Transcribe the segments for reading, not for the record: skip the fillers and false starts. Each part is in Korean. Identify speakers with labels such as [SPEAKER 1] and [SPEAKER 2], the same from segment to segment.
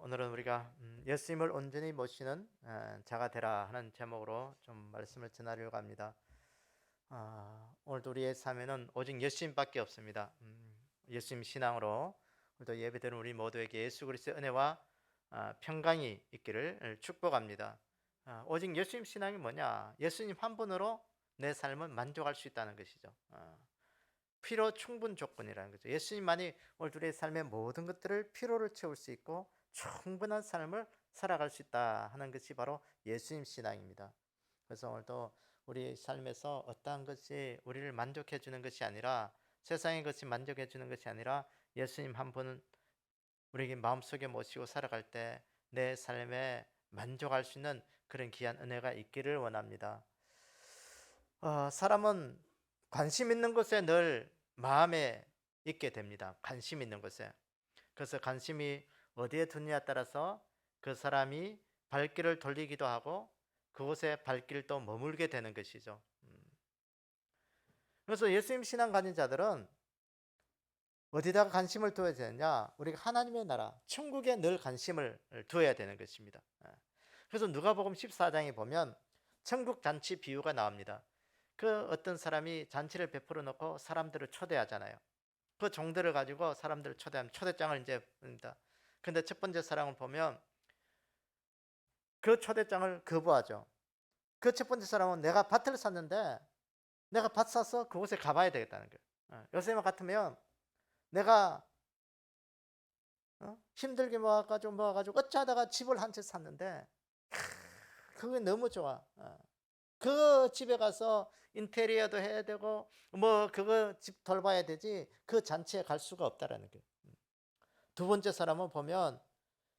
[SPEAKER 1] 오늘은 우리가 예수님을 온전히 모시는 자가 되라 하는 제목으로 좀 말씀을 전하려고 합니다. 오늘도 우리의 삶에는 오직 예수님밖에 없습니다. 예수님 신앙으로 오늘도 예배드리는 우리 모두에게 예수 그리스도의 은혜와 평강이 있기를 축복합니다. 오직 예수님 신앙이 뭐냐? 예수님 한 분으로 내 삶은 만족할 수 있다는 것이죠. 필요 충분 조건이라는 거죠. 예수님만이 오늘 우리의 삶의 모든 것들을 필요를 채울 수 있고 충분한 삶을 살아갈 수 있다 하는 것이 바로 예수님 신앙입니다. 그래서 오늘도 우리 삶에서 어떠한 것이 우리를 만족해 주는 것이 아니라, 세상의 것이 만족해 주는 것이 아니라 예수님 한 분은 우리에게 마음속에 모시고 살아갈 때 내 삶에 만족할 수 있는 그런 귀한 은혜가 있기를 원합니다. 사람은 관심 있는 것에 늘 마음에 있게 됩니다. 관심 있는 것에. 그래서 관심이 어디에 두느냐에 따라서 그 사람이 발길을 돌리기도 하고 그곳에 발길도 머물게 되는 것이죠. 그래서 예수님 신앙 가진 자들은 어디다가 관심을 두어야 되느냐? 우리가 하나님의 나라, 천국에 늘 관심을 두어야 되는 것입니다. 그래서 누가복음 14장에 보면 천국 잔치 비유가 나옵니다. 그 어떤 사람이 잔치를 베풀어 놓고 사람들을 초대하잖아요. 그 종들을 가지고 사람들을 초대하면 초대장을 이제 봅니다. 근데 첫 번째 사람을 보면 그 초대장을 거부하죠. 그 첫 번째 사람은 내가 밭을 샀는데 내가 밭 사서 그곳에 가봐야 되겠다는 거예요. 요새 같으면 내가 힘들게 모아가지고 어쩌다가 집을 한 채 샀는데 그게 너무 좋아. 그 집에 가서 인테리어도 해야 되고 뭐 그거 집 돌봐야 되지 그 잔치에 갈 수가 없다라는 거예요. 두 번째 사람은 보면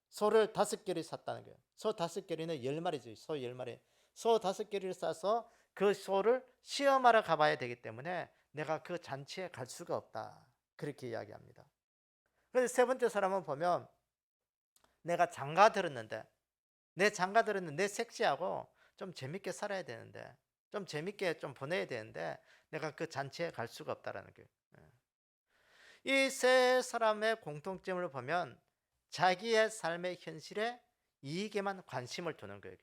[SPEAKER 1] 소를 5개를 샀다는 거예요. 소 5개리는 10마리죠. 소 10마리. 소 5개를 싸서 그 소를 시험하러 가봐야 되기 때문에 내가 그 잔치에 갈 수가 없다. 그렇게 이야기합니다. 그런데 세 번째 사람은 보면 내가 장가 들었는데 내 섹시하고 좀 재밌게 살아야 되는데 좀 재밌게 좀 보내야 되는데 내가 그 잔치에 갈 수가 없다라는 거예요. 이 세 사람의 공통점을 보면 자기의 삶의 현실에 이익에만 관심을 두는 거예요.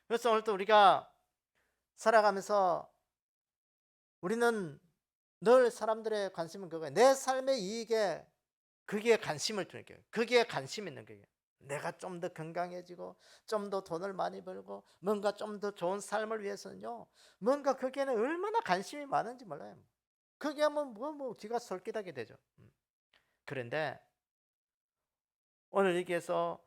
[SPEAKER 1] 그래서 오늘 또 우리가 살아가면서 우리는 늘 사람들의 관심은 그거예요. 내 삶의 이익에 거기에 관심을 두는 거예요. 거기에 관심 있는 거예요. 내가 좀 더 건강해지고 좀 더 돈을 많이 벌고 뭔가 좀 더 좋은 삶을 위해서는요, 뭔가 거기에는 얼마나 관심이 많은지 몰라요. 거기에 하면 뭐 귀가 솔깃하게 되죠. 그런데 오늘 여기에서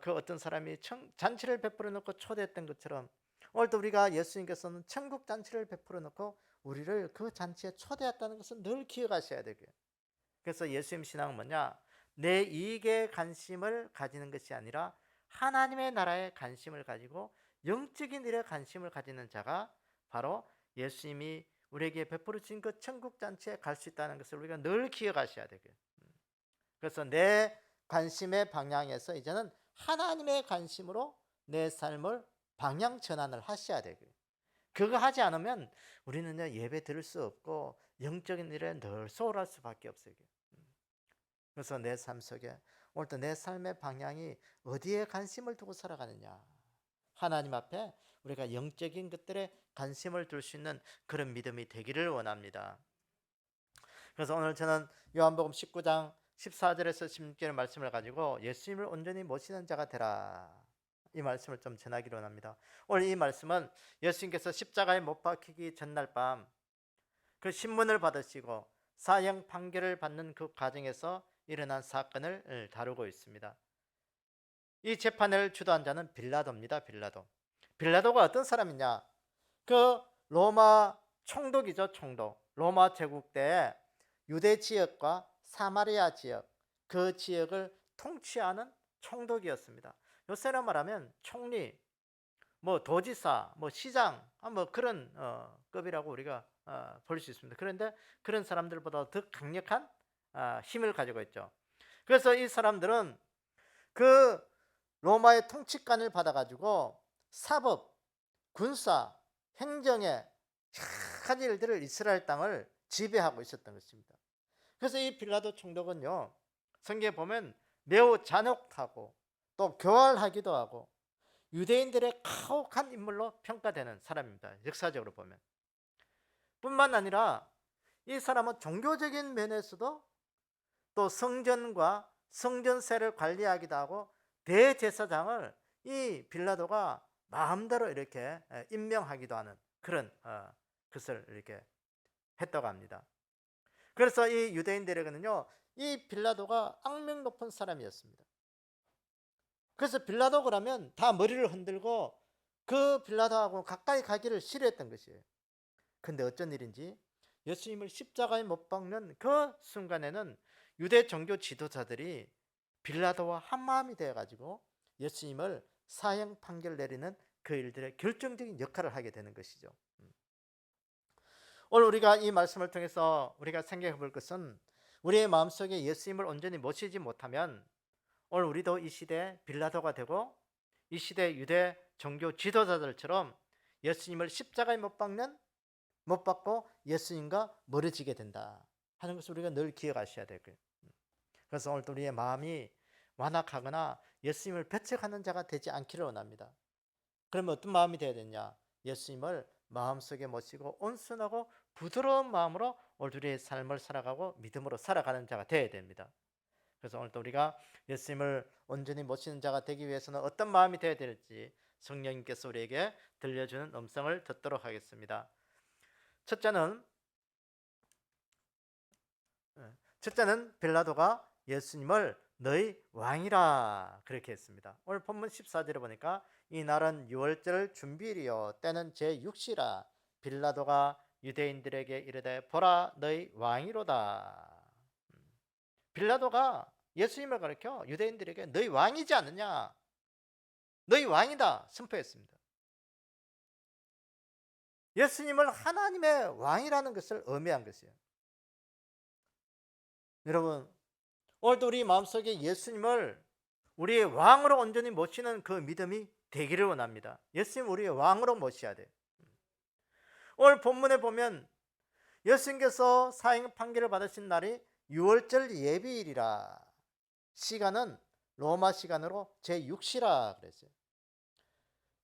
[SPEAKER 1] 그 어떤 사람이 잔치를 베풀어 놓고 초대했던 것처럼 오늘도 우리가 예수님께서는 천국 잔치를 베풀어 놓고 우리를 그 잔치에 초대했다는 것을 늘 기억하셔야 되고요. 그래서 예수님 신앙은 뭐냐? 내 이익에 관심을 가지는 것이 아니라 하나님의 나라에 관심을 가지고 영적인 일에 관심을 가지는 자가 바로 예수님이 우리에게 베풀어 주신 그 천국 잔치에 갈 수 있다는 것을 우리가 늘 기억하셔야 되고요. 그래서 내 관심의 방향에서 이제는 하나님의 관심으로 내 삶을 방향 전환을 하셔야 되고요. 그거 하지 않으면 우리는 예배 드릴 수 없고 영적인 일에 늘 소홀할 수밖에 없어요. 그래서 내 삶 속에 오늘도 내 삶의 방향이 어디에 관심을 두고 살아가느냐, 하나님 앞에 우리가 영적인 것들에 관심을 둘 수 있는 그런 믿음이 되기를 원합니다. 그래서 오늘 저는 요한복음 19장 14절에서 16절 말씀을 가지고 예수님을 온전히 모시는 자가 되라, 이 말씀을 좀 전하기로 합니다. 오늘 이 말씀은 예수님께서 십자가에 못 박히기 전날 밤 그 신문을 받으시고 사형 판결을 받는 그 과정에서 일어난 사건을 다루고 있습니다. 이 재판을 주도한 자는 빌라도입니다. 빌라도가 어떤 사람이냐? 그 로마 총독이죠. 총독. 로마 제국 때 유대 지역과 사마리아 지역, 그 지역을 통치하는 총독이었습니다. 요새로 말하면 총리, 뭐 도지사, 뭐 시장, 뭐 그런 급이라고 우리가 볼 수 있습니다. 그런데 그런 사람들보다 더 강력한 힘을 가지고 있죠. 그래서 이 사람들은 그 로마의 통치권을 받아가지고 사법, 군사, 행정의 여러 가지 일들을 이스라엘 땅을 지배하고 있었던 것입니다. 그래서 이 빌라도 총독은요, 성경에 보면 매우 잔혹하고 또 교활하기도 하고 유대인들의 가혹한 인물로 평가되는 사람입니다. 역사적으로 보면. 뿐만 아니라 이 사람은 종교적인 면에서도 또 성전과 성전세를 관리하기도 하고 대제사장을 이 빌라도가 마음대로 이렇게 임명하기도 하는 그런 것을 이렇게 했다고 합니다. 그래서 이 유대인들에게는요, 이 빌라도가 악명 높은 사람이었습니다. 그래서 빌라도 그러면 다 머리를 흔들고 그 빌라도하고 가까이 가기를 싫어했던 것이에요. 근데 어쩐 일인지 예수님을 십자가에 못 박는 그 순간에는 유대 종교 지도자들이 빌라도와 한마음이 되어가지고 예수님을 사형 판결 내리는 그 일들의 결정적인 역할을 하게 되는 것이죠. 오늘 우리가 이 말씀을 통해서 우리가 생각해 볼 것은 우리의 마음속에 예수님을 온전히 모시지 못하면 오늘 우리도 이 시대 빌라도가 되고 이 시대 유대 종교 지도자들처럼 예수님을 십자가에 못 박고 예수님과 멀어지게 된다 하는 것을 우리가 늘 기억하셔야 될 거예요. 그래서 오늘 우리의 마음이 완악하거나 예수님을 배척하는 자가 되지 않기를 원합니다. 그러면 어떤 마음이 되어야 되냐? 예수님을 마음속에 모시고 온순하고 부드러운 마음으로 오늘 우리의 삶을 살아가고 믿음으로 살아가는 자가 되어야 됩니다. 그래서 오늘 또 우리가 예수님을 온전히 모시는 자가 되기 위해서는 어떤 마음이 되어야 될지 성령님께서 우리에게 들려주는 음성을 듣도록 하겠습니다. 첫째는 빌라도가 예수님을 너희 왕이라 그렇게 했습니다. 오늘 본문 14절에 보니까 이 날은 유월절 준비일이요 때는 제6시라 빌라도가 유대인들에게 이르되 보라 너희 왕이로다. 빌라도가 예수님을 가리켜 유대인들에게 너희 왕이지 않느냐, 너희 왕이다 선포했습니다. 예수님을 하나님의 왕이라는 것을 의미한 것이에요. 여러분, 오늘도 우리 마음속에 예수님을 우리의 왕으로 온전히 모시는 그 믿음이 되기를 원합니다. 예수님 우리의 왕으로 모셔야 돼요. 오늘 본문에 보면 예수님께서 사형 판결을 받으신 날이 유월절 예비일이라, 시간은 로마 시간으로 제6시라 그랬어요.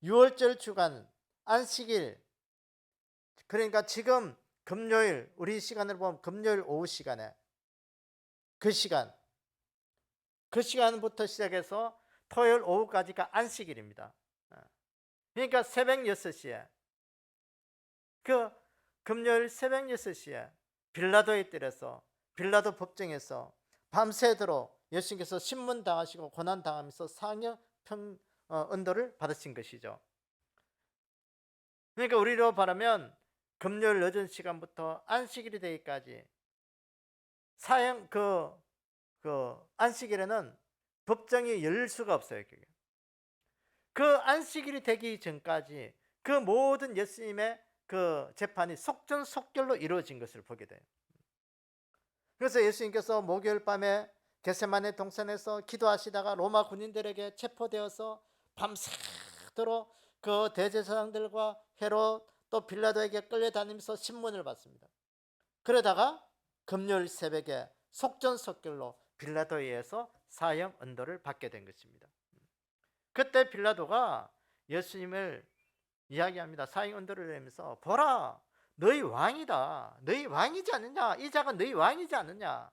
[SPEAKER 1] 유월절 주간 안식일, 그러니까 지금 금요일, 우리 시간으로 보면 금요일 오후 시간에 그 시간부터 시작해서 토요일 오후까지가 안식일입니다. 그러니까 새벽 6시에, 그 금요일 새벽 6시에 빌라도의 뜰에서, 빌라도 법정에서 밤새도록 예수님께서 신문당하시고 고난당하면서 사형 언도를 받으신 것이죠. 그러니까 우리로 말하면 금요일 늦은 시간부터 안식일이 되기까지 사형 안식일에는 법정이 열릴 수가 없어요. 그 안식일이 되기 전까지 그 모든 예수님의 그 재판이 속전속결로 이루어진 것을 보게 돼요. 그래서 예수님께서 목요일 밤에 겟세마네 동산에서 기도하시다가 로마 군인들에게 체포되어서 밤새도록 그 대제사장들과 헤롯 또 빌라도에게 끌려다니면서 신문을 받습니다. 그러다가 금요일 새벽에 속전속결로 빌라도에 의해서 사형 언도를 받게 된 것입니다. 그때 빌라도가 예수님을 이야기합니다. 사형 언도를 내면서 보라 너희 왕이다, 너희 왕이지 않느냐, 이 자가 너희 왕이지 않느냐,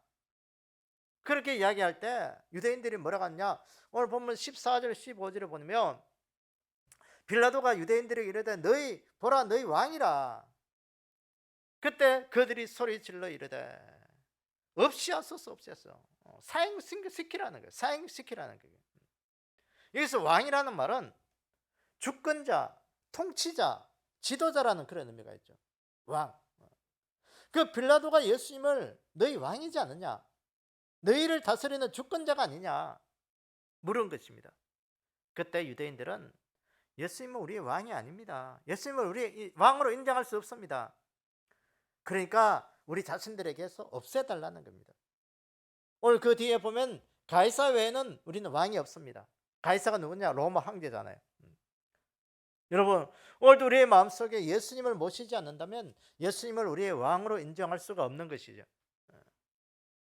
[SPEAKER 1] 그렇게 이야기할 때 유대인들이 뭐라고 하냐, 오늘 보면 14절 15절을 보면 빌라도가 유대인들에게 이르되 너희 보라 너희 왕이라. 그때 그들이 소리질러 이르되 없이하소서, 없이하소서. 사형시키라는 거예요. 사형시키라는 거예요. 여기서 왕이라는 말은 주권자, 통치자, 지도자라는 그런 의미가 있죠. 왕. 그 빌라도가 예수님을 너희 왕이지 않느냐, 너희를 다스리는 주권자가 아니냐 물은 것입니다. 그때 유대인들은 예수님은 우리의 왕이 아닙니다, 예수님을 우리의 왕으로 인정할 수 없습니다. 그러니까 우리 자신들에게서 없애달라는 겁니다. 오늘 그 뒤에 보면 가이사 외에는 우리는 왕이 없습니다. 가이사가 누구냐? 로마 황제잖아요. 여러분, 오늘도 우리의 마음속에 예수님을 모시지 않는다면 예수님을 우리의 왕으로 인정할 수가 없는 것이죠.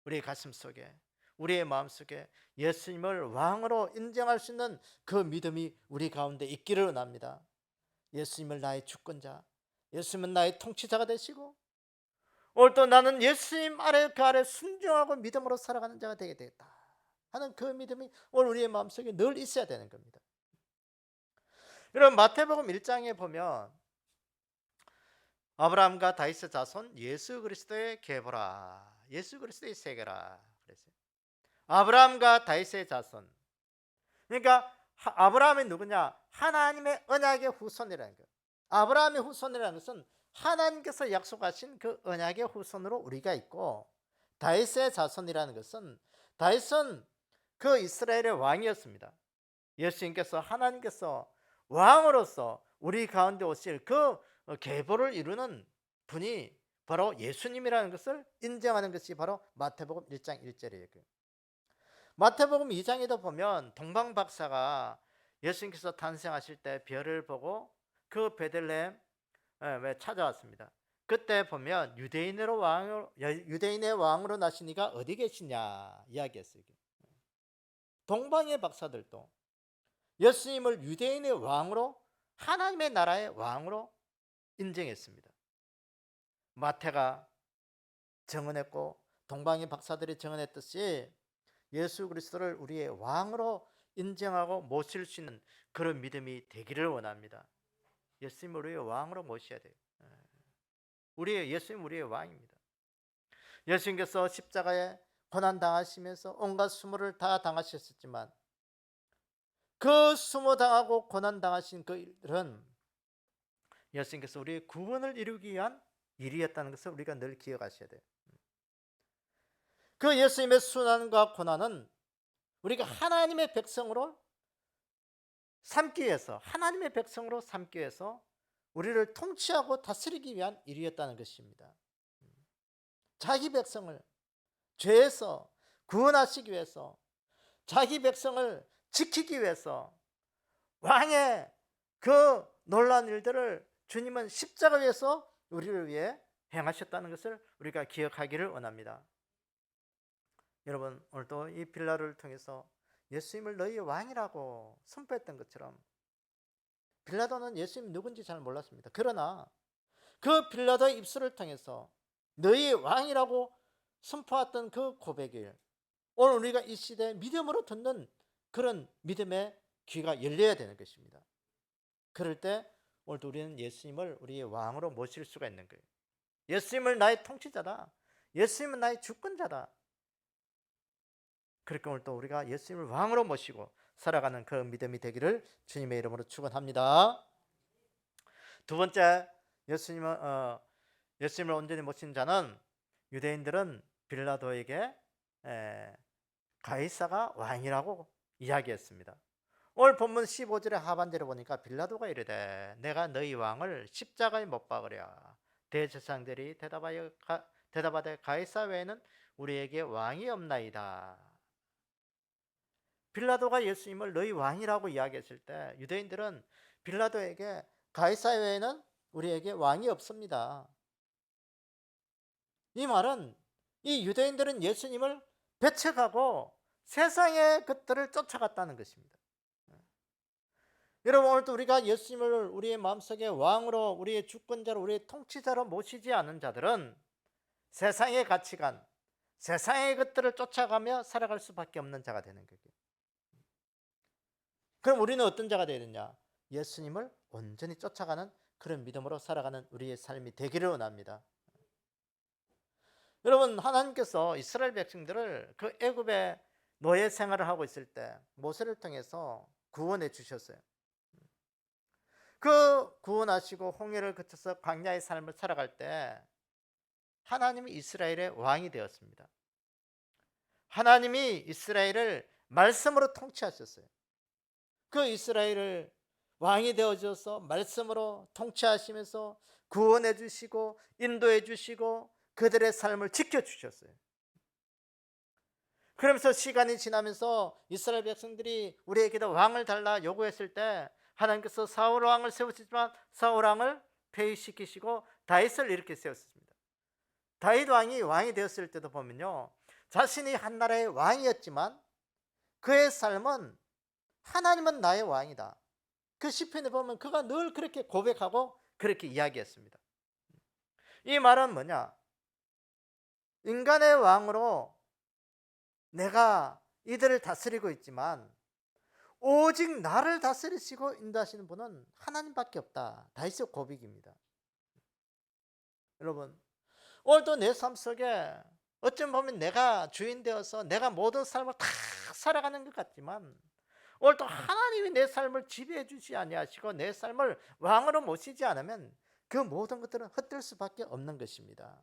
[SPEAKER 1] 우리의 가슴 속에, 우리의 마음속에 예수님을 왕으로 인정할 수 있는 그 믿음이 우리 가운데 있기를 원합니다. 예수님을 나의 주권자, 예수님은 나의 통치자가 되시고 오늘도 나는 예수님 아래 그 아래 순종하고 믿음으로 살아가는 자가 되게 되겠다 하는 그 믿음이 오늘 우리의 마음속에 늘 있어야 되는 겁니다. 여러분 마태복음 1장에 보면 아브라함과 다윗의 자손 예수 그리스도의 계보라, 예수 그리스도의 세계라 그랬어요. 아브라함과 다윗의 자손, 그러니까 아브라함이 누구냐? 하나님의 언약의 후손이라는 거예요. 아브라함의 후손이라는 것은 하나님께서 약속하신 그 언약의 후손으로 우리가 있고, 다윗의 자손이라는 것은 다윗은 그 이스라엘의 왕이었습니다. 예수님께서 하나님께서 왕으로서 우리 가운데 오실 그 계보를 이루는 분이 바로 예수님이라는 것을 인정하는 것이 바로 마태복음 1장 1절이에요. 마태복음 2장에도 보면 동방 박사가 예수님께서 탄생하실 때 별을 보고 그 베들레헴 찾아왔습니다. 그때 보면 유대인의 왕으로 나신 이가 어디 계시냐 이야기했어요. 동방의 박사들도 예수님을 유대인의 왕으로, 하나님의 나라의 왕으로 인정했습니다. 마태가 증언했고 동방의 박사들이 증언했듯이 예수 그리스도를 우리의 왕으로 인정하고 모실 수 있는 그런 믿음이 되기를 원합니다. 예수님을 우리의 왕으로 모셔야 돼요. 예수님 우리의 왕입니다. 예수님께서 십자가에 고난 당하시면서 온갖 수모를 다 당하셨지만 그 수모 당하고 고난 당하신 그 일은 예수님께서 우리의 구원을 이루기 위한 일이었다는 것을 우리가 늘 기억하셔야 돼요. 그 예수님의 순환과 고난은 우리가 하나님의 백성으로 삼기 위해서, 하나님의 백성으로 삼기 위해서 우리를 통치하고 다스리기 위한 일이었다는 것입니다. 자기 백성을 죄에서 구원하시기 위해서, 자기 백성을 지키기 위해서 왕의 그 놀라운 일들을 주님은 십자가 위에서 우리를 위해 행하셨다는 것을 우리가 기억하기를 원합니다. 여러분 오늘도 이 빌라도를 통해서 예수님을 너희의 왕이라고 선포했던 것처럼, 빌라도는 예수님이 누군지 잘 몰랐습니다. 그러나 그 빌라도의 입술을 통해서 너희의 왕이라고 선포했던 그 고백을 오늘 우리가 이 시대에 믿음으로 듣는 그런 믿음의 귀가 열려야 되는 것입니다. 그럴 때 오늘도 우리는 예수님을 우리의 왕으로 모실 수가 있는 거예요. 예수님을 나의 통치자다, 예수님은 나의 주권자다. 그렇게 오늘도 우리가 예수님을 왕으로 모시고 살아가는 그 믿음이 되기를 주님의 이름으로 축원합니다. 두 번째, 예수님을 온전히 모신 자는, 유대인들은 빌라도에게 가이사가 왕이라고 이야기했습니다. 오늘 본문 15절의 하반절에 보니까 빌라도가 이르되 내가 너희 왕을 십자가에 못 박으랴. 대제사장들이 대답하되 가이사 외에는 우리에게 왕이 없나이다. 빌라도가 예수님을 너희 왕이라고 이야기했을 때 유대인들은 빌라도에게 가이사 외에는 우리에게 왕이 없습니다. 이 말은 이 유대인들은 예수님을 배척하고 세상의 것들을 쫓아갔다는 것입니다. 여러분 오늘도 우리가 예수님을 우리의 마음속에 왕으로, 우리의 주권자로, 우리의 통치자로 모시지 않은 자들은 세상의 가치관, 세상의 것들을 쫓아가며 살아갈 수밖에 없는 자가 되는 거예요. 그럼 우리는 어떤 자가 되야 되냐? 예수님을 온전히 쫓아가는 그런 믿음으로 살아가는 우리의 삶이 되기를 원합니다. 여러분 하나님께서 이스라엘 백성들을 그 애굽의 노예 생활을 하고 있을 때 모세를 통해서 구원해 주셨어요. 그 구원하시고 홍해를 거쳐서 광야의 삶을 살아갈 때 하나님이 이스라엘의 왕이 되었습니다. 하나님이 이스라엘을 말씀으로 통치하셨어요. 그 이스라엘을 왕이 되어줘서 말씀으로 통치하시면서 구원해 주시고 인도해 주시고 그들의 삶을 지켜주셨어요. 그러면서 시간이 지나면서 이스라엘 백성들이 우리에게도 왕을 달라 요구했을 때 하나님께서 사울 왕을 세우시지만 사울 왕을 폐위시키시고 다윗을 이렇게 세웠습니다. 다윗 왕이 되었을 때도 보면요, 자신이 한 나라의 왕이었지만 그의 삶은 하나님은 나의 왕이다. 그 시편에 보면 그가 늘 그렇게 고백하고 그렇게 이야기했습니다. 이 말은 뭐냐? 인간의 왕으로 내가 이들을 다스리고 있지만 오직 나를 다스리시고 인도하시는 분은 하나님밖에 없다. 다윗의 고백입니다. 여러분, 오늘도 내 삶 속에 어쩜 보면 내가 주인 되어서 내가 모든 삶을 다 살아가는 것 같지만 오늘도 하나님이 내 삶을 지배해 주지 아니하시고 내 삶을 왕으로 모시지 않으면 그 모든 것들은 헛될 수밖에 없는 것입니다.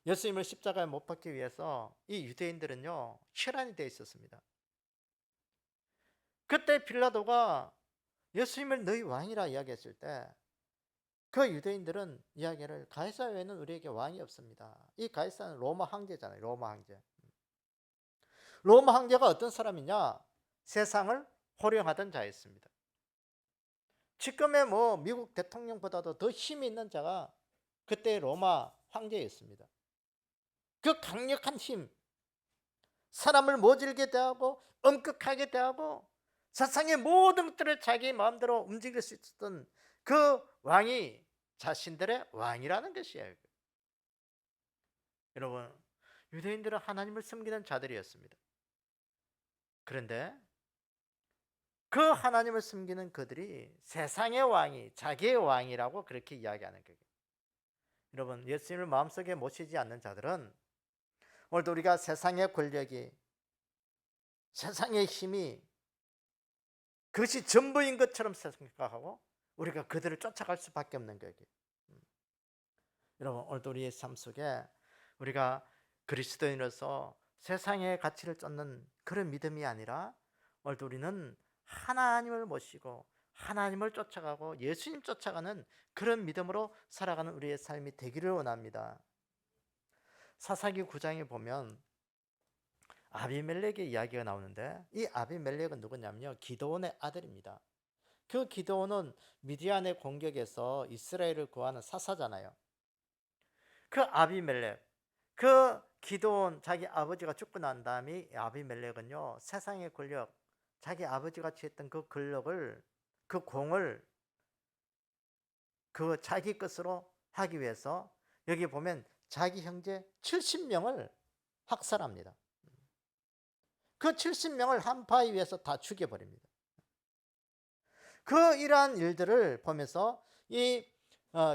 [SPEAKER 1] 예수님을 십자가에 못 박기 위해서 이 유대인들은요 혈안이 되어 있었습니다. 그때 빌라도가 예수님을 너희 왕이라 이야기했을 때 그 유대인들은 이야기를 가이사 외에는 우리에게 왕이 없습니다. 이 가이사는 로마 황제잖아요. 로마 황제. 로마 황제가 어떤 사람이냐? 세상을 호령하던 자였습니다. 지금의 미국 대통령보다도 더 힘이 있는 자가 그때 로마 황제였습니다. 그 강력한 힘, 사람을 모질게 대하고 엄격하게 대하고 세상의 모든 것들을 자기 마음대로 움직일 수 있었던 그 왕이 자신들의 왕이라는 것이에요. 여러분, 유대인들은 하나님을 섬기는 자들이었습니다. 그런데 그 하나님을 섬기는 그들이 세상의 왕이 자기의 왕이라고 그렇게 이야기하는 거예요. 여러분, 예수님을 마음속에 모시지 않는 자들은 오늘도 우리가 세상의 권력이, 세상의 힘이 그것이 전부인 것처럼 생각하고 우리가 그들을 쫓아갈 수밖에 없는 거예요. 여러분, 오늘도 우리의 삶 속에 우리가 그리스도인으로서 세상의 가치를 쫓는 그런 믿음이 아니라 오늘도 우리는 하나님을 모시고 하나님을 쫓아가고 예수님 쫓아가는 그런 믿음으로 살아가는 우리의 삶이 되기를 원합니다. 사사기 9장에 보면 아비멜렉의 이야기가 나오는데 이 아비멜렉은 누구냐면요 기드온의 아들입니다. 그 기드온은 미디안의 공격에서 이스라엘을 구하는 사사잖아요. 그 아비멜렉, 그 기드온 자기 아버지가 죽고 난 다음에 아비멜렉은요 세상의 권력, 자기 아버지가 취했던 그 권력을, 그 공을 그 자기 것으로 하기 위해서 여기 보면 자기 형제 70명을 학살합니다. 그 70명을 한 바위 위에서 다 죽여버립니다. 그 이러한 일들을 보면서 이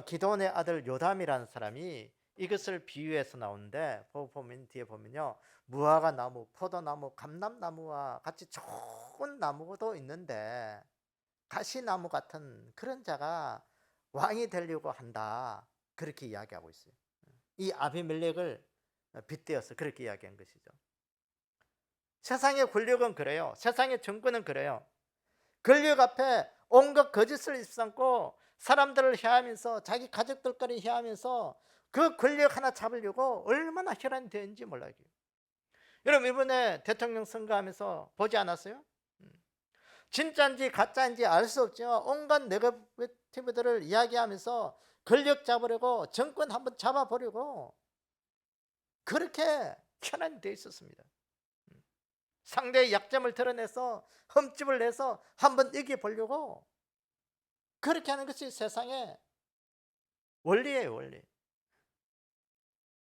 [SPEAKER 1] 기드온의 아들 요담이라는 사람이 이것을 비유해서 나오는데 보면 뒤에 보면요 무화과 나무, 포도나무, 감람나무와 같이 좋은 나무도 있는데 가시나무 같은 그런 자가 왕이 되려고 한다 그렇게 이야기하고 있어요. 이 아비멜렉을 빗대어서 그렇게 이야기한 것이죠. 세상의 권력은 그래요. 세상의 정권은 그래요. 권력 앞에 온갖 거짓을 입삼고 사람들을 해하면서 자기 가족들까지 해하면서 그 권력 하나 잡으려고 얼마나 혈안이 되는지 몰라요. 여러분 이번에 대통령 선거하면서 보지 않았어요? 진짜인지 가짜인지 알 수 없지만 온갖 네거티브들을 이야기하면서 권력 잡으려고 정권 한번 잡아보려고 그렇게 혈안이 되어 있었습니다. 상대의 약점을 드러내서 흠집을 내서 한번 이겨보려고 그렇게 하는 것이 세상의 원리예요. 원리.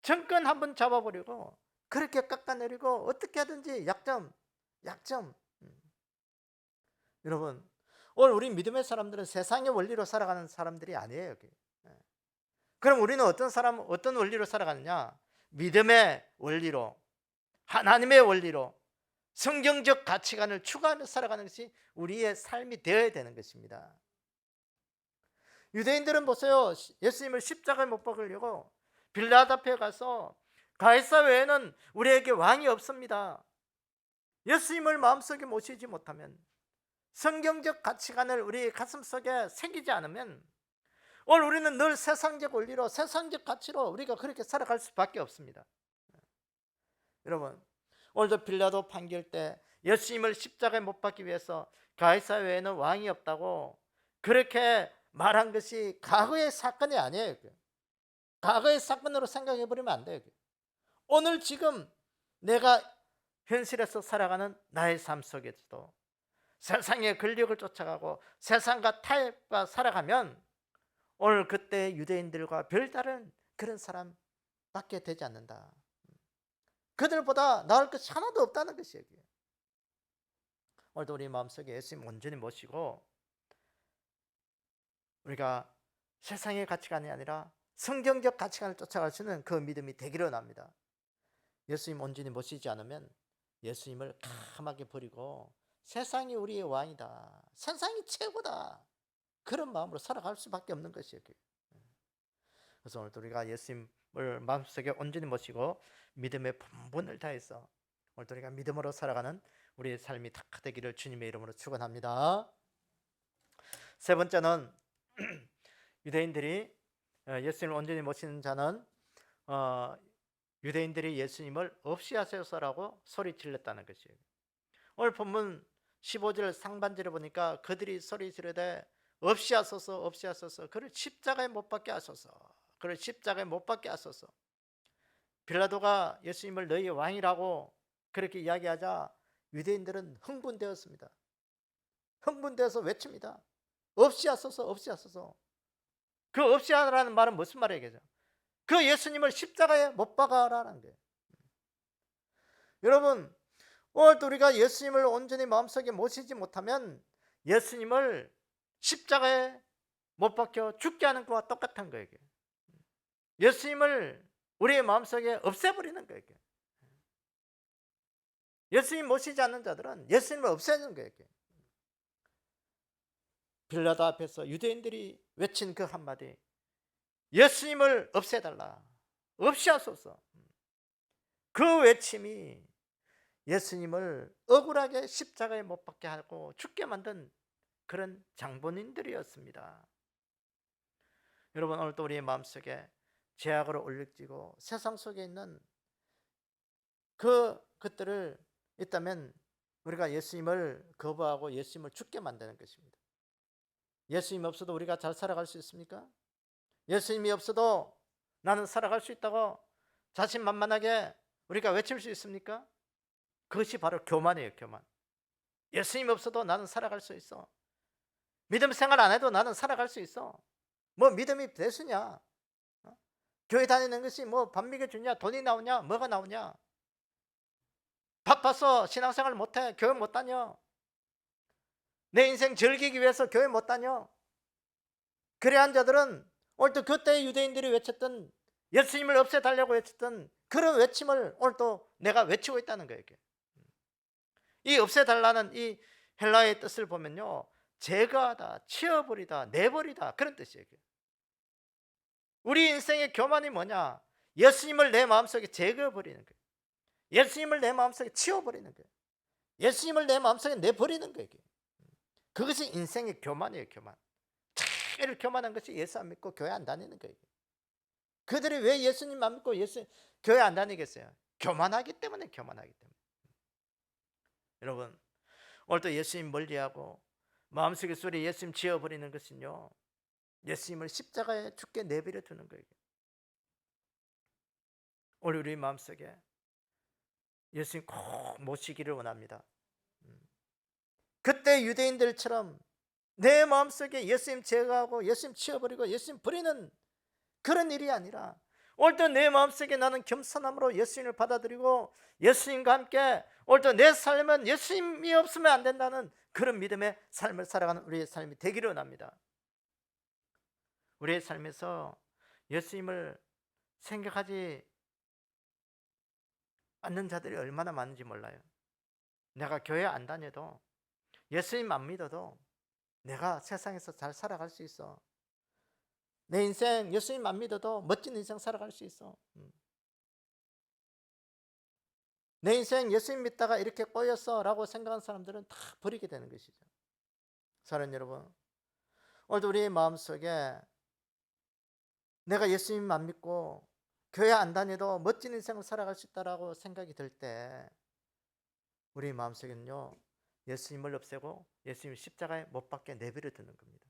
[SPEAKER 1] 정권 한번 잡아보려고 그렇게 깎아내리고 어떻게 하든지 약점. 여러분 오늘 우리 믿음의 사람들은 세상의 원리로 살아가는 사람들이 아니에요. 여기. 그럼 우리는 어떤 원리로 살아가느냐? 믿음의 원리로, 하나님의 원리로, 성경적 가치관을 추구하며 살아가는 것이 우리의 삶이 되어야 되는 것입니다. 유대인들은 보세요. 예수님을 십자가에 못 박으려고 빌라도 앞에 가서 가이사 외에는 우리에게 왕이 없습니다. 예수님을 마음속에 모시지 못하면, 성경적 가치관을 우리 가슴속에 새기지 않으면 오늘 우리는 늘 세상적 원리로, 세상적 가치로 우리가 그렇게 살아갈 수밖에 없습니다. 여러분 오늘도 빌라도 판결 때 예수님을 십자가에 못 박기 위해서 가이사 외에는 왕이 없다고 그렇게 말한 것이 과거의 사건이 아니에요. 과거의 사건으로 생각해 버리면 안 돼요. 오늘 지금 내가 현실에서 살아가는 나의 삶 속에서도 세상의 권력을 쫓아가고 세상과 타협과 살아가면 오늘 그때 유대인들과 별다른 그런 사람밖에 되지 않는다. 그들보다 나을 것이 하나도 없다는 것이에요. 오늘도 우리 마음속에 예수님 온전히 모시고 우리가 세상의 가치관이 아니라 성경적 가치관을 쫓아갈 수 있는 그 믿음이 되기를 원합니다. 예수님 온전히 모시지 않으면 예수님을 감하게 버리고 세상이 우리의 왕이다, 세상이 최고다, 그런 마음으로 살아갈 수밖에 없는 것이에요. 그래서 오늘도 우리가 예수님을 마음속에 온전히 모시고 믿음의 본분을 다해서 오늘도 우리가 믿음으로 살아가는 우리의 삶이 다 되기를 주님의 이름으로 축원합니다. 세 번째는 유대인들이 예수님을 온전히 모시는 자는 유대인들이 예수님을 없이 하소서라고 소리 질렀다는 것이에요. 오늘 본문 15절 상반절에 보니까 그들이 소리 지르되 없이 하소서, 없이 하소서, 그를 십자가에 못 박게 하소서, 그를 십자가에 못 박게 하소서. 빌라도가 예수님을 너희의 왕이라고 그렇게 이야기하자 유대인들은 흥분되었습니다. 흥분되어서 외칩니다. 없이 하소서, 없이 하소서. 그 없이 하라는 말은 무슨 말이겠죠? 그 예수님을 십자가에 못 박아라는 거예요. 여러분, 오늘도 우리가 예수님을 온전히 마음속에 모시지 못하면 예수님을 십자가에 못 박혀 죽게 하는 것과 똑같은 거예요. 예수님을 우리의 마음속에 없애버리는 거예요. 예수님 모시지 않는 자들은 예수님을 없애는 거예요. 빌라도 앞에서 유대인들이 외친 그 한마디, 예수님을 없애달라, 없이 하소서. 그 외침이 예수님을 억울하게 십자가에 못 박게 하고 죽게 만든 그런 장본인들이었습니다. 여러분, 오늘도 우리의 마음속에 죄악으로 올려지고 세상 속에 있는 그것들을 있다면 우리가 예수님을 거부하고 예수님을 죽게 만드는 것입니다. 예수님이 없어도 우리가 잘 살아갈 수 있습니까? 예수님이 없어도 나는 살아갈 수 있다고 자신만만하게 우리가 외칠 수 있습니까? 그것이 바로 교만이에요. 교만. 예수님 없어도 나는 살아갈 수 있어. 믿음 생활 안 해도 나는 살아갈 수 있어. 뭐 믿음이 대수냐? 교회 다니는 것이 뭐 밥 먹여주냐, 돈이 나오냐, 뭐가 나오냐? 바빠서 신앙생활 못해, 교회 못 다녀. 내 인생 즐기기 위해서 교회 못 다녀. 그래한 자들은 오늘도 그때 유대인들이 외쳤던, 예수님을 없애달라고 외쳤던 그런 외침을 오늘도 내가 외치고 있다는 거예요. 이 없애달라는 이 헬라어의 뜻을 보면요, 제거하다, 치워버리다, 내버리다, 그런 뜻이에요. 우리 인생의 교만이 뭐냐? 예수님을 내 마음속에 제거해버리는 거예요. 예수님을 내 마음속에 치워버리는 거예요. 예수님을 내 마음속에 내버리는 거예요. 그것이 인생의 교만이에요. 교만. 제일 교만한 것이 예수 안 믿고 교회 안 다니는 거예요. 그들이 왜 예수님 안 믿고 교회 안 다니겠어요? 교만하기 때문에. 교만하기 때문에. 여러분, 오늘도 예수님 멀리하고 마음속에 소리 예수님 지어버리는 것은요, 예수님을 십자가에 죽게 내버려 두는 거예요. 오늘 우리 마음속에 예수님 꼭 모시기를 원합니다. 그때 유대인들처럼 내 마음속에 예수님 제거하고 예수님 치워버리고 예수님 버리는 그런 일이 아니라, 오늘도 내 마음속에 나는 겸손함으로 예수님을 받아들이고 예수님과 함께 오늘도 내 삶은 예수님이 없으면 안 된다는 그런 믿음의 삶을 살아가는 우리의 삶이 되기를 원합니다. 우리의 삶에서 예수님을 생각하지 않는 자들이 얼마나 많은지 몰라요. 내가 교회 안 다녀도, 예수님 안 믿어도 내가 세상에서 잘 살아갈 수 있어. 내 인생 예수님 안 믿어도 멋진 인생 살아갈 수 있어. 내 인생 예수님 믿다가 이렇게 꼬였어 라고 생각하는 사람들은 다 버리게 되는 것이죠. 사랑하는 여러분, 오늘도 우리의 마음속에 내가 예수님 안 믿고 교회 안 다녀도 멋진 인생을 살아갈 수 있다라고 생각이 들 때 우리 마음속에는요, 예수님을 없애고 예수님 십자가에 못 박게 내버려 두는 겁니다.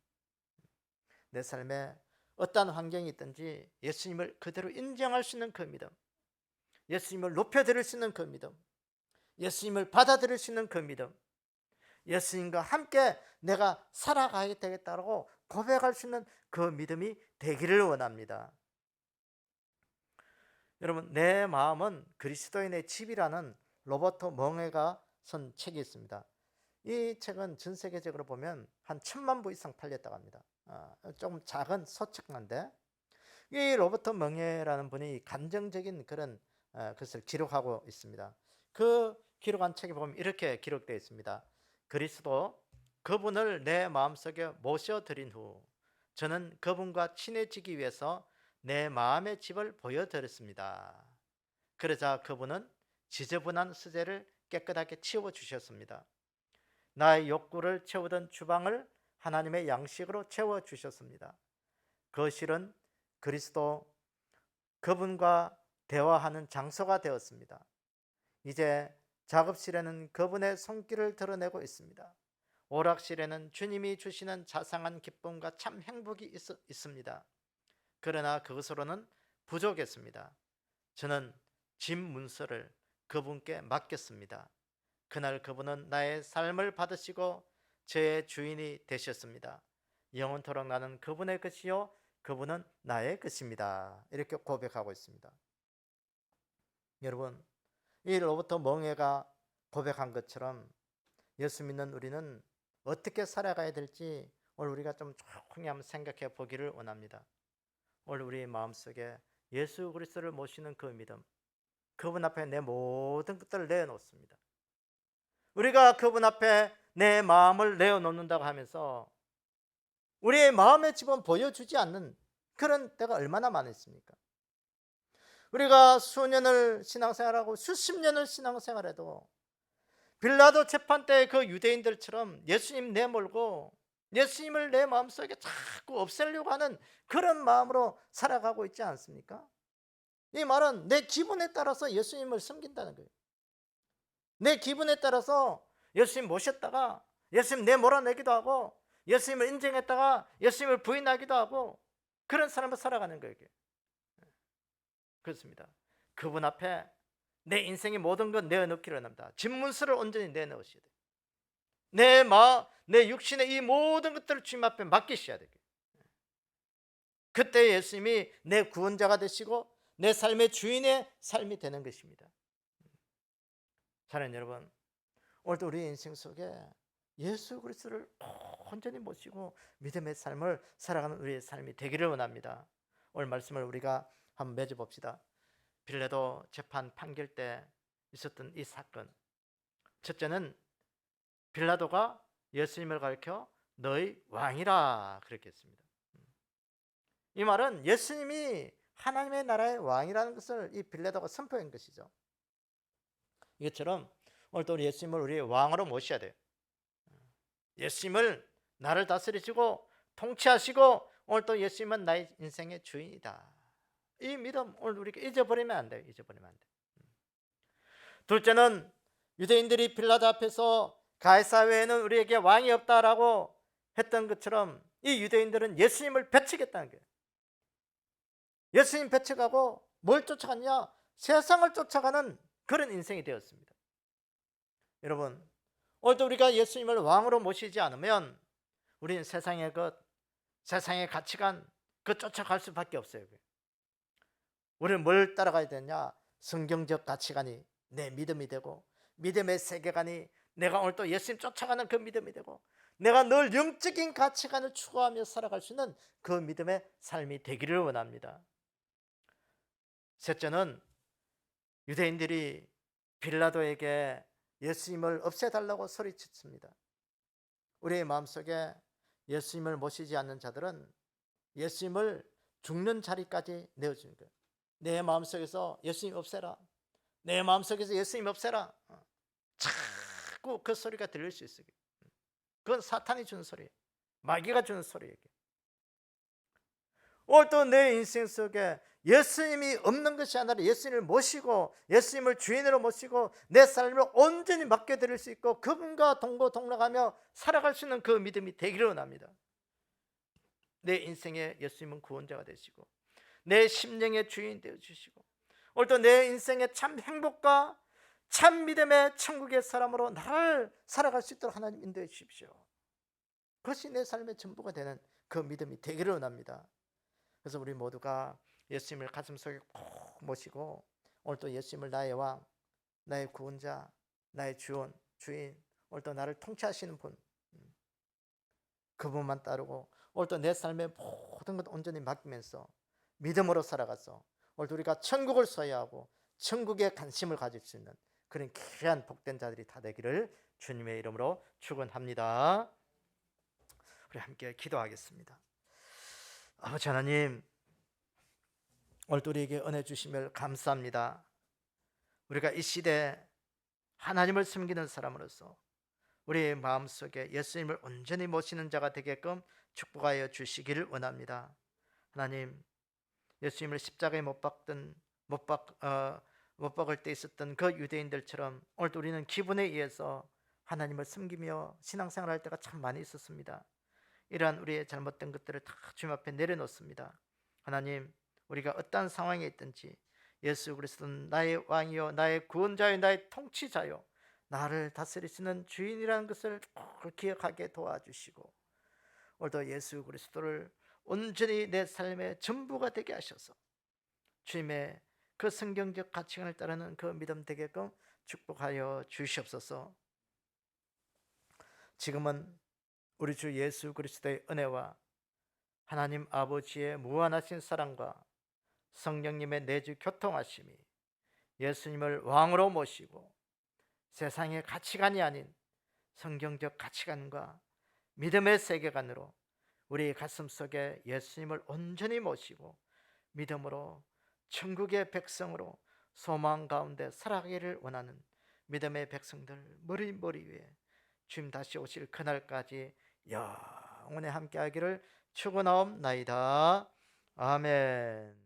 [SPEAKER 1] 내 삶에 어떠한 환경이 있든지 예수님을 그대로 인정할 수 있는 그 믿음, 예수님을 높여드릴 수 있는 그 믿음, 예수님을 받아들일 수 있는 그 믿음, 예수님과 함께 내가 살아가야 되겠다고 고백할 수 있는 그 믿음이 되기를 원합니다. 여러분, 내 마음은 그리스도인의 집이라는 로버트 멍에가 쓴 책이 있습니다. 이 책은 전 세계적으로 보면 한 1000만 부 이상 팔렸다고 합니다. 조금 작은 소책만데, 이 로버트 멍에라는 분이 감정적인 그런 것을 기록하고 있습니다. 그 기록한 책에 보면 이렇게 기록되어 있습니다. 그리스도, 그분을 내 마음속에 모셔드린 후 저는 그분과 친해지기 위해서 내 마음의 집을 보여드렸습니다. 그러자 그분은 지저분한 수제를 깨끗하게 치워주셨습니다. 나의 욕구를 채우던 주방을 하나님의 양식으로 채워주셨습니다. 거실은 그리스도, 그분과 대화하는 장소가 되었습니다. 이제 작업실에는 그분의 손길을 드러내고 있습니다. 오락실에는 주님이 주시는 자상한 기쁨과 참 행복이 있습니다. 그러나 그것으로는 부족했습니다. 저는 집 문서를 그분께 맡겼습니다. 그날 그분은 나의 삶을 받으시고 저의 주인이 되셨습니다. 영원토록 나는 그분의 것이요 그분은 나의 것입니다. 이렇게 고백하고 있습니다. 여러분, 이 로버트 멍에가 고백한 것처럼 예수 믿는 우리는 어떻게 살아가야 될지 오늘 우리가 좀 조용히 한번 생각해 보기를 원합니다. 오늘 우리 마음속에 예수 그리스도를 모시는 그 믿음, 그분 앞에 내 모든 것들을 내어놓습니다. 우리가 그분 앞에 내 마음을 내어놓는다고 하면서 우리의 마음의 집은 보여주지 않는 그런 때가 얼마나 많습니까? 우리가 수년을 신앙생활하고 수십 년을 신앙생활해도 빌라도 재판 때 그 유대인들처럼 예수님 내몰고 예수님을 내 마음속에 자꾸 없애려고 하는 그런 마음으로 살아가고 있지 않습니까? 이 말은 내 기분에 따라서 예수님을 섬긴다는 거예요. 내 기분에 따라서 예수님 모셨다가 예수님 내몰아내기도 하고 예수님을 인정했다가 예수님을 부인하기도 하고 그런 삶을 살아가는 거예요. 그렇습니다. 그분 앞에 내 인생의 모든 것 내어놓기를 합니다. 집문서를 온전히 내놓으셔야 돼요. 내 육신의 이 모든 것들을 주님 앞에 맡기셔야 돼요. 그때 예수님이 내 구원자가 되시고 내 삶의 주인의 삶이 되는 것입니다. 사랑하는 여러분, 오늘도 우리 인생 속에 예수 그리스도를 온전히 모시고 믿음의 삶을 살아가는 우리의 삶이 되기를 원합니다. 오늘 말씀을 우리가 한번 맺어봅시다. 빌라도 재판 판결 때 있었던 이 사건, 첫째는 빌라도가 예수님을 가리켜 너희 왕이라 그렇게 했습니다. 이 말은 예수님이 하나님의 나라의 왕이라는 것을 이 빌라도가 선포한 것이죠. 이것처럼 오늘도 우리 예수님을 우리의 왕으로 모셔야 돼요. 예수님을 나를 다스리시고 통치하시고 오늘도 예수님은 나의 인생의 주인이다. 이 믿음 오늘 우리가 잊어버리면 안 돼요. 잊어버리면 안 돼요. 둘째는 유대인들이 빌라도 앞에서 가이사 외에는 우리에게 왕이 없다라고 했던 것처럼 이 유대인들은 예수님을 배척했다는 거예요. 예수님 배척하고 뭘 쫓아갔냐? 세상을 쫓아가는 그런 인생이 되었습니다. 여러분, 오늘도 우리가 예수님을 왕으로 모시지 않으면 우리는 세상의 것, 세상의 가치관 그 쫓아갈 수밖에 없어요. 우리는 뭘 따라가야 되냐? 성경적 가치관이 내 믿음이 되고 믿음의 세계관이 내가 오늘 또 예수님 쫓아가는 그 믿음이 되고 내가 늘 영적인 가치관을 추구하며 살아갈 수 있는 그 믿음의 삶이 되기를 원합니다. 셋째는 유대인들이 빌라도에게 예수님을 없애달라고 소리쳤습니다. 우리의 마음속에 예수님을 모시지 않는 자들은 예수님을 죽는 자리까지 내어주는 거예요. 내 마음속에서 예수님 없애라, 내 마음속에서 예수님 없애라, 자꾸 그 소리가 들릴 수 있어요. 그건 사탄이 주는 소리예요. 마귀가 주는 소리예요. 오늘 또 내 인생 속에 예수님이 없는 것이 아니라 예수님을 모시고 예수님을 주인으로 모시고 내 삶을 온전히 맡겨드릴 수 있고 그분과 동거동락하며 살아갈 수 있는 그 믿음이 되기를 원합니다. 내 인생에 예수님은 구원자가 되시고 내 심령의 주인 되어주시고 오늘도 내 인생의 참 행복과 참 믿음의 천국의 사람으로 나를 살아갈 수 있도록 하나님 인도해 주십시오. 그것이 내 삶의 전부가 되는 그 믿음이 되기를 원합니다. 그래서 우리 모두가 예수님을 가슴속에 꼭 모시고 오늘도 예수님을 나의 왕, 나의 구원자, 나의 주원, 주인, 오늘도 나를 통치하시는 분, 그분만 따르고 오늘도 내 삶의 모든 것 온전히 맡기면서 믿음으로 살아가서 오늘도 우리가 천국을 소유하고 천국에 관심을 가질 수 있는 그런 귀한 복된 자들이 다 되기를 주님의 이름으로 축원합니다. 우리 함께 기도하겠습니다. 아버지 하나님, 오늘도 우리에게 은혜 주심을 감사합니다. 우리가 이 시대에 하나님을 섬기는 사람으로서 우리의 마음속에 예수님을 온전히 모시는 자가 되게끔 축복하여 주시기를 원합니다. 하나님, 예수님을 십자가에 못 박을 때 있었던 그 유대인들처럼 오늘도 우리는 기분에 의해서 하나님을 섬기며 신앙생활할 때가 참 많이 있었습니다. 이러한 우리의 잘못된 것들을 다 주님 앞에 내려놓습니다. 하나님, 우리가 어떠한 상황에 있든지 예수 그리스도는 나의 왕이요 나의 구원자요 나의 통치자요 나를 다스리시는 주인이라는 것을 꼭 기억하게 도와주시고 오늘도 예수 그리스도를 온전히 내 삶의 전부가 되게 하셔서 주님의 그 성경적 가치관을 따르는 그 믿음 되게끔 축복하여 주시옵소서. 지금은 우리 주 예수 그리스도의 은혜와 하나님 아버지의 무한하신 사랑과 성령님의 내주 교통하심이 예수님을 왕으로 모시고 세상의 가치관이 아닌 성경적 가치관과 믿음의 세계관으로 우리 가슴 속에 예수님을 온전히 모시고 믿음으로 천국의 백성으로 소망 가운데 살아가기를 원하는 믿음의 백성들 머리 위에 주님 다시 오실 그날까지 영원히 함께하기를 축원하옵나이다. 아멘.